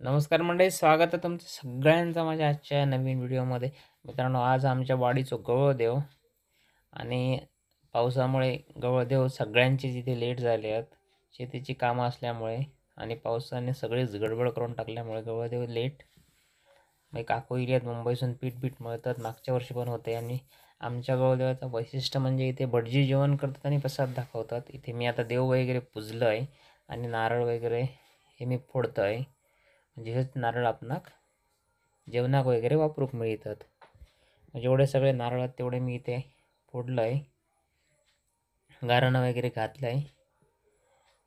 नमस्कार मंडळी, स्वागत आहे तुमचं सगळ्यांचं माझ्या आजच्या नवीन व्हिडिओमध्ये. मित्रांनो, आज आमच्या वाडीचं गवळदेव आणि पावसामुळे गवळदेव सगळ्यांचे जिथे लेट झाले आहेत. शेतीची कामं असल्यामुळे आणि पावसाने सगळेच गडबड करून टाकल्यामुळे गवळदेव लेट. मग काकू एरियात मुंबईसून पीठ मिळतात, मागच्या वर्षी पण होते. आणि आमच्या गवळदेवाचं वैशिष्ट्य म्हणजे इथे भटजी जेवण करतात आणि प्रसाद दाखवतात. इथे मी आता देव वगैरे पूजलं आहे आणि नारळ वगैरे हे मी फोडतो आहे. म्हणजे हेच नारळ आपणाक जेवणाक वगैरे वापरूक मिळतात. जेवढे सगळे नारळ आहेत तेवढे मी इथे फोडलं आहे, गारणं वगैरे घातलं आहे.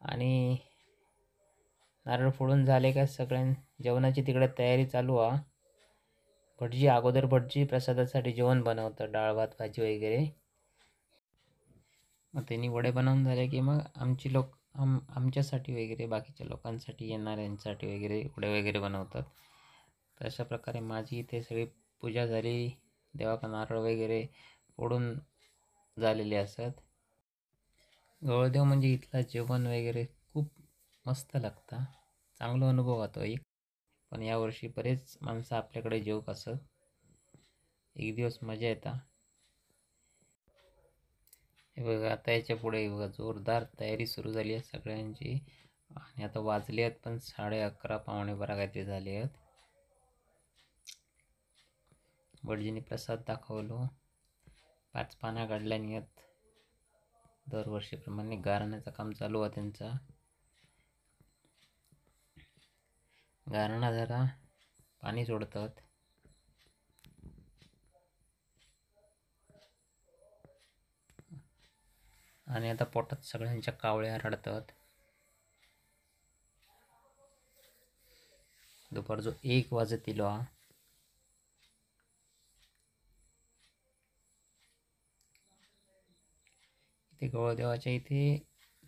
आणि नारळ फोडून झाले का सगळ्यां जेवणाची तिकडे तयारी चालू आहे. भटजी प्रसादासाठी जेवण बनवतं, डाळ भात भाजी वगैरे. मग त्यांनी वडे बनवून झाले की मग आमच्यासाठी वगैरे बाकीच्या लोकांसाठी येणाऱ्यांसाठी वगैरे वडे वगैरे बनवतात. तर अशा प्रकारे माझी इथे सगळी पूजा झाली, देवाका नारळ वगैरे फोडून झालेले असतात. गवळदेव म्हणजे इथला जेवण वगैरे खूप मस्त लागतं, चांगला अनुभव होतो एक. पण यावर्षी बरेच माणसं आपल्याकडे जेवक असत, एक दिवस मजा येता. हे बघा, आता याच्या पुढे बघा जोरदार तयारी सुरू झाली आहे सगळ्यांची. आणि आता वाजले आहेत पण 11:30 11:15 काहीतरी झाले आहेत. भटजींनी प्रसाद दाखवलो, 5 पाना काढल्यानी आहेत. दरवर्षीप्रमाणे गारण्याचं काम चालू आहे त्यांचा. गारणा जरा पाणी सोडतात आणि आता पोटात सगळ्यांच्या कावळ्या रडतात. दुपारचो 1 वाजत हा. इथे गवळदेवाच्या इथे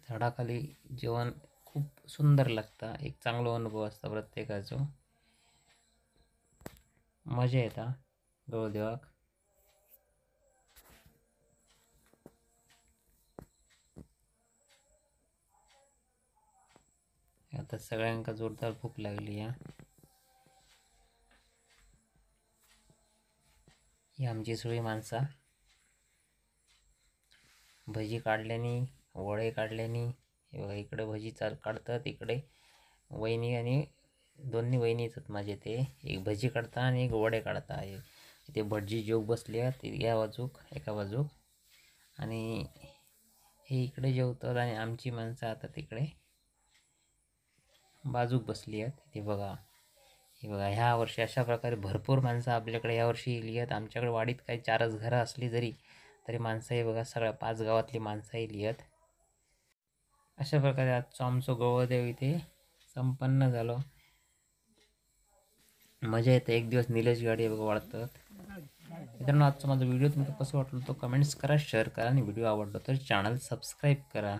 झाडाखाली जेवण खूप सुंदर लागतं, एक चांगला अनुभव असता प्रत्येकाचं. मजा येता गवळदेवाक. आता सगळ्यांका जोरदार भूक लागली आहे. ही आमची सगळी माणसं भजी काढल्यानी, वडे काढल्यानी. हे बघा, इकडे भजी काढतात, इकडे वहिनी आणि दोन्ही वहिनी येतात माझे. ते एक भजी काढता आणि एक वडे काढता आहे. इथे भटजी जेव बसले आहेत या बाजूक, एका बाजूक. आणि हे इकडे जेवतात आणि आमची माणसं आता तिकडे बाजूक बसली आहेत. हे बघा, ह्या वर्षी अशा प्रकारे भरपूर माणसं आपल्याकडे यावर्षी येली आहेत. आमच्याकडे वाडीत काही 4च घरं असली तरी माणसं हे बघा सगळ्या 5 गावातली माणसं येली आहेत. अशा प्रकारे आजचं आमचं गवळदेव इथे संपन्न झालं. मजा येते, एक दिवस निलेश गाडी बघा वाढतात. मित्रांनो, आजचा माझा व्हिडिओ तुम्हाला कसं वाटलं तो कमेंट्स करा, शेअर करा आणि व्हिडिओ आवडला तर चॅनल सबस्क्राईब करा.